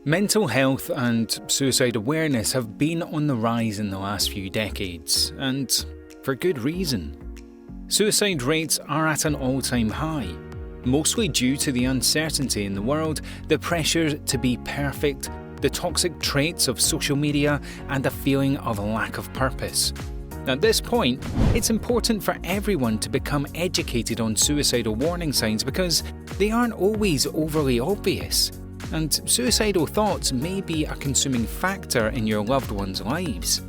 Mental health and suicide awareness have been on the rise in the last few decades, and for good reason. Suicide rates are at an all-time high, mostly due to the uncertainty in the world, the pressure to be perfect, the toxic traits of social media, and a feeling of lack of purpose. At this point, it's important for everyone to become educated on suicidal warning signs because they aren't always overly obvious. And suicidal thoughts may be a consuming factor in your loved ones' lives.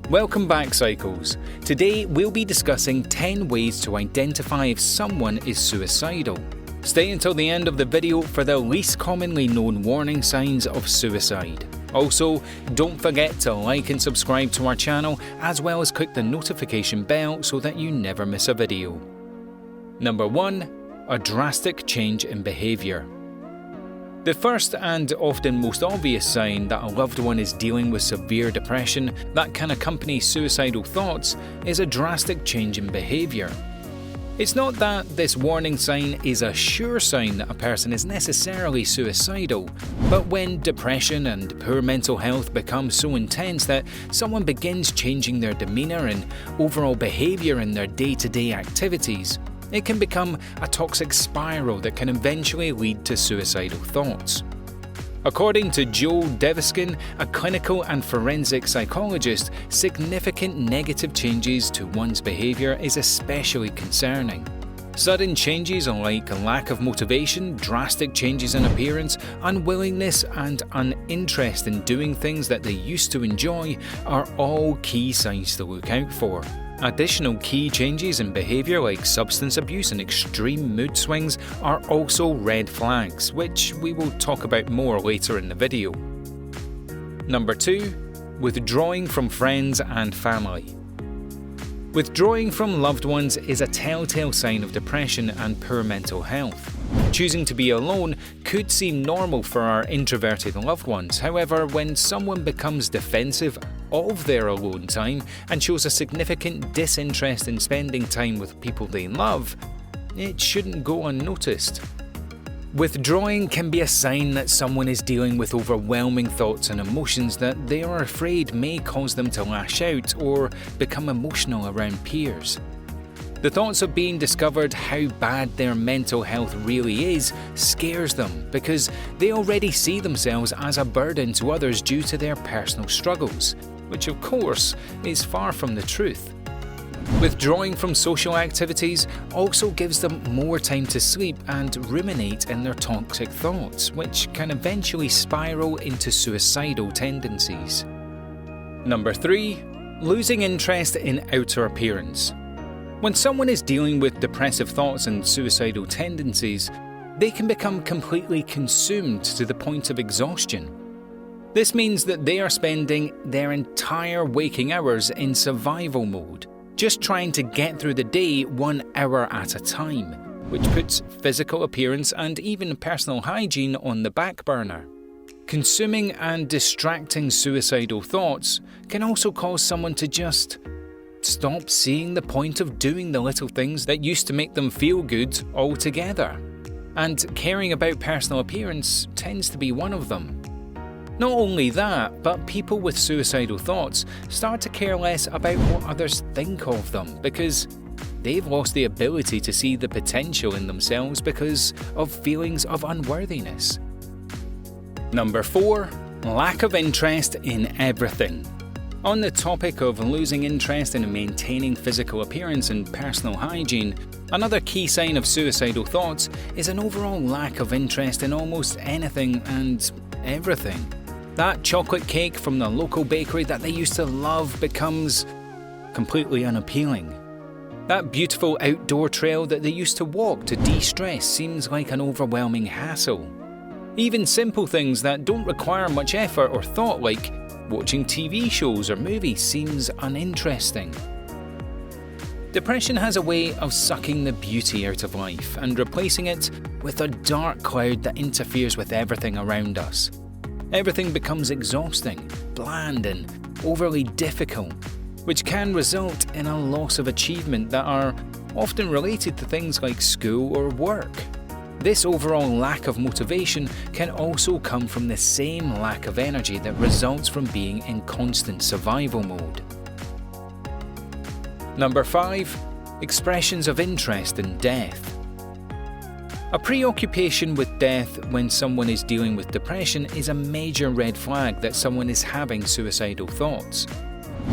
Welcome back, Psychos. Today we'll be discussing 10 ways to identify if someone is suicidal. Stay until the end of the video for the least commonly known warning signs of suicide. Also, don't forget to like and subscribe to our channel, as well as click the notification bell so that you never miss a video. Number 1. A drastic change in behaviour. The first and often most obvious sign that a loved one is dealing with severe depression that can accompany suicidal thoughts is a drastic change in behaviour. It's not that this warning sign is a sure sign that a person is necessarily suicidal, but when depression and poor mental health become so intense that someone begins changing their demeanour and overall behaviour in their day-to-day activities, it can become a toxic spiral that can eventually lead to suicidal thoughts. According to Joel Deviskin, a clinical and forensic psychologist, significant negative changes to one's behaviour is especially concerning. Sudden changes like lack of motivation, drastic changes in appearance, unwillingness and uninterest in doing things that they used to enjoy are all key signs to look out for. Additional key changes in behaviour like substance abuse and extreme mood swings are also red flags, which we will talk about more later in the video. Number 2. Withdrawing from friends and family. Withdrawing from loved ones is a telltale sign of depression and poor mental health. Choosing to be alone could seem normal for our introverted loved ones. However, when someone becomes defensive of their alone time and shows a significant disinterest in spending time with people they love, it shouldn't go unnoticed. Withdrawing can be a sign that someone is dealing with overwhelming thoughts and emotions that they are afraid may cause them to lash out or become emotional around peers. The thoughts of being discovered how bad their mental health really is scares them because they already see themselves as a burden to others due to their personal struggles, which of course is far from the truth. Withdrawing from social activities also gives them more time to sleep and ruminate in their toxic thoughts, which can eventually spiral into suicidal tendencies. Number 3. Losing interest in outer appearance. When someone is dealing with depressive thoughts and suicidal tendencies, they can become completely consumed to the point of exhaustion. This means that they are spending their entire waking hours in survival mode, just trying to get through the day 1 hour at a time, which puts physical appearance and even personal hygiene on the back burner. Consuming and distracting suicidal thoughts can also cause someone to just stop seeing the point of doing the little things that used to make them feel good altogether. And caring about personal appearance tends to be one of them. Not only that, but people with suicidal thoughts start to care less about what others think of them because they've lost the ability to see the potential in themselves because of feelings of unworthiness. Number 4. Lack of interest in everything. On the topic of losing interest in maintaining physical appearance and personal hygiene, another key sign of suicidal thoughts is an overall lack of interest in almost anything and everything. That chocolate cake from the local bakery that they used to love becomes completely unappealing. That beautiful outdoor trail that they used to walk to de-stress seems like an overwhelming hassle. Even simple things that don't require much effort or thought, like watching TV shows or movies, seems uninteresting. Depression has a way of sucking the beauty out of life and replacing it with a dark cloud that interferes with everything around us. Everything becomes exhausting, bland and overly difficult, which can result in a loss of achievement that are often related to things like school or work. This overall lack of motivation can also come from the same lack of energy that results from being in constant survival mode. Number 5. Expressions of interest in death. A preoccupation with death when someone is dealing with depression is a major red flag that someone is having suicidal thoughts.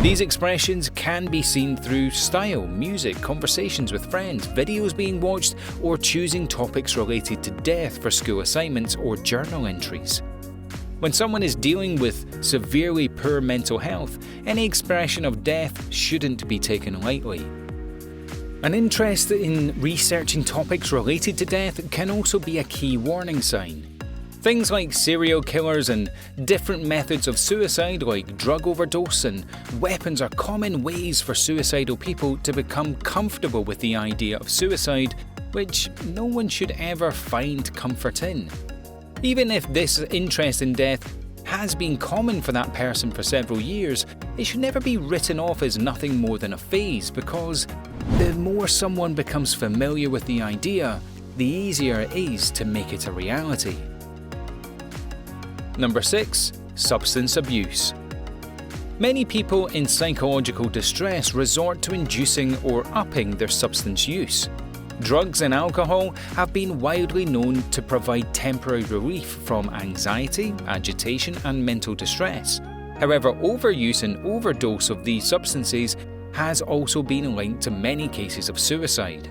These expressions can be seen through style, music, conversations with friends, videos being watched, or choosing topics related to death for school assignments or journal entries. When someone is dealing with severely poor mental health, any expression of death shouldn't be taken lightly. An interest in researching topics related to death can also be a key warning sign. Things like serial killers and different methods of suicide like drug overdose and weapons are common ways for suicidal people to become comfortable with the idea of suicide, which no one should ever find comfort in. Even if this interest in death has been common for that person for several years, it should never be written off as nothing more than a phase, because the more someone becomes familiar with the idea, the easier it is to make it a reality. Number 6. Substance abuse. Many people in psychological distress resort to inducing or upping their substance use. Drugs and alcohol have been widely known to provide temporary relief from anxiety, agitation, and mental distress. However, overuse and overdose of these substances has also been linked to many cases of suicide.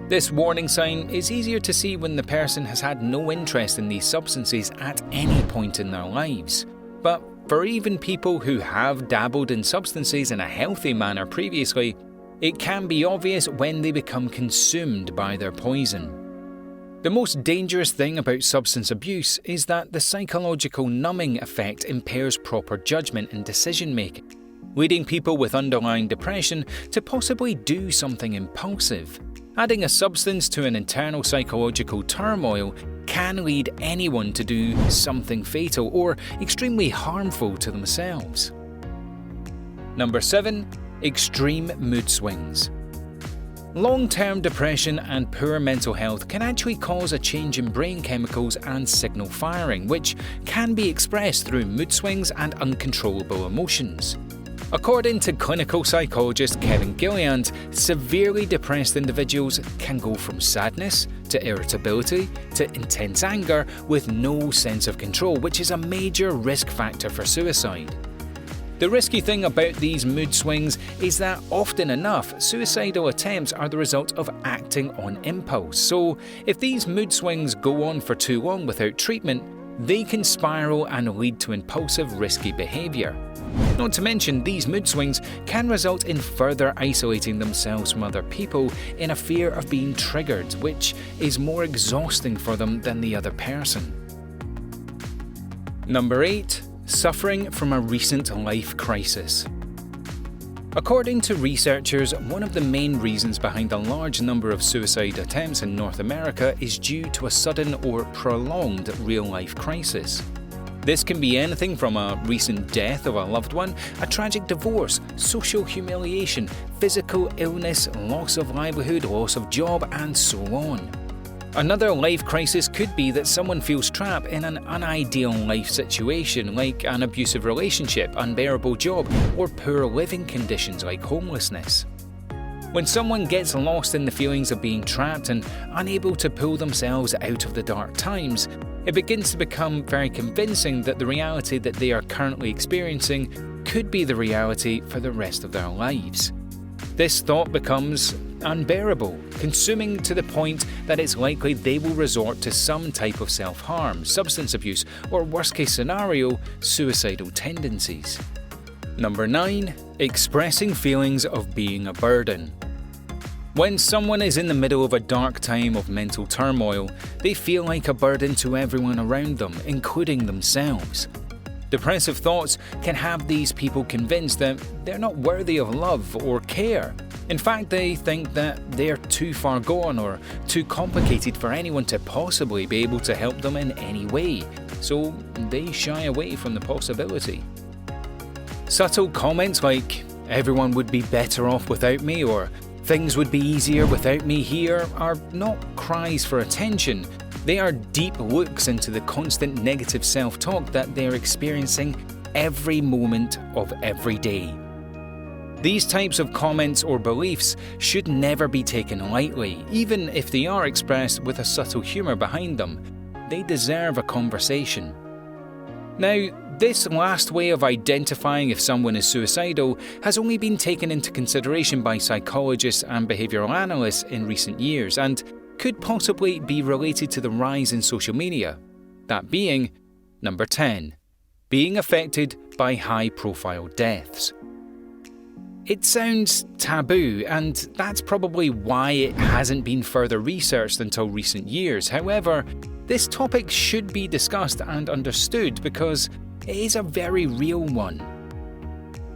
This warning sign is easier to see when the person has had no interest in these substances at any point in their lives. But for even people who have dabbled in substances in a healthy manner previously, it can be obvious when they become consumed by their poison. The most dangerous thing about substance abuse is that the psychological numbing effect impairs proper judgment and decision-making, leading people with underlying depression to possibly do something impulsive. Adding a substance to an internal psychological turmoil can lead anyone to do something fatal or extremely harmful to themselves. Number 7. Extreme mood swings. Long-term depression and poor mental health can actually cause a change in brain chemicals and signal firing, which can be expressed through mood swings and uncontrollable emotions. According to clinical psychologist Kevin Gilliland, severely depressed individuals can go from sadness to irritability to intense anger with no sense of control, which is a major risk factor for suicide. The risky thing about these mood swings is that often enough, suicidal attempts are the result of acting on impulse. So, if these mood swings go on for too long without treatment, they can spiral and lead to impulsive, risky behaviour. Not to mention, these mood swings can result in further isolating themselves from other people in a fear of being triggered, which is more exhausting for them than the other person. Number 8. Suffering from a recent life crisis. According to researchers, one of the main reasons behind the large number of suicide attempts in North America is due to a sudden or prolonged real-life crisis. This can be anything from a recent death of a loved one, a tragic divorce, social humiliation, physical illness, loss of livelihood, loss of job, and so on. Another life crisis could be that someone feels trapped in an unideal life situation, like an abusive relationship, unbearable job, or poor living conditions like homelessness. When someone gets lost in the feelings of being trapped and unable to pull themselves out of the dark times, it begins to become very convincing that the reality that they are currently experiencing could be the reality for the rest of their lives. This thought becomes unbearable, consuming to the point that it's likely they will resort to some type of self-harm, substance abuse, or worst-case scenario, suicidal tendencies. Number 9. Expressing feelings of being a burden. When someone is in the middle of a dark time of mental turmoil, they feel like a burden to everyone around them, including themselves. Depressive thoughts can have these people convinced that they're not worthy of love or care. In fact, they think that they're too far gone or too complicated for anyone to possibly be able to help them in any way, so they shy away from the possibility. Subtle comments like, "Everyone would be better off without me," or "Things would be easier without me here," are not cries for attention. They are deep looks into the constant negative self-talk that they're experiencing every moment of every day. These types of comments or beliefs should never be taken lightly, even if they are expressed with a subtle humour behind them. They deserve a conversation. Now, this last way of identifying if someone is suicidal has only been taken into consideration by psychologists and behavioural analysts in recent years, and could possibly be related to the rise in social media. That being, number 10, being affected by high-profile deaths. It sounds taboo, and that's probably why it hasn't been further researched until recent years. However, this topic should be discussed and understood because it is a very real one.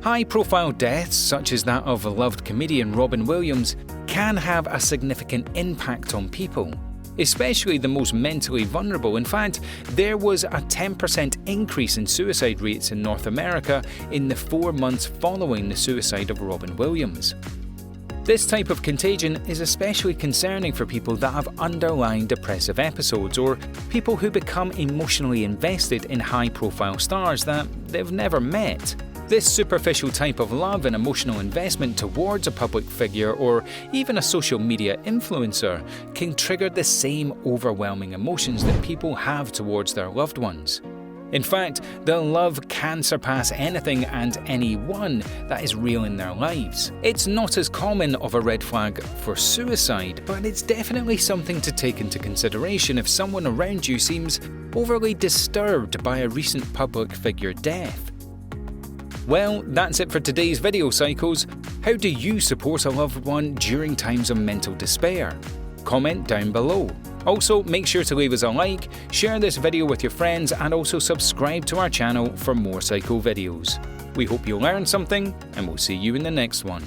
High-profile deaths, such as that of beloved comedian Robin Williams, can have a significant impact on people, especially the most mentally vulnerable. In fact, there was a 10% increase in suicide rates in North America in the 4 months following the suicide of Robin Williams. This type of contagion is especially concerning for people that have underlying depressive episodes, or people who become emotionally invested in high-profile stars that they've never met. This superficial type of love and emotional investment towards a public figure or even a social media influencer can trigger the same overwhelming emotions that people have towards their loved ones. In fact, the love can surpass anything and anyone that is real in their lives. It's not as common of a red flag for suicide, but it's definitely something to take into consideration if someone around you seems overly disturbed by a recent public figure death. Well, that's it for today's video, Psychos. How do you support a loved one during times of mental despair? Comment down below. Also, make sure to leave us a like, share this video with your friends, and also subscribe to our channel for more Psycho videos. We hope you learned something, and we'll see you in the next one.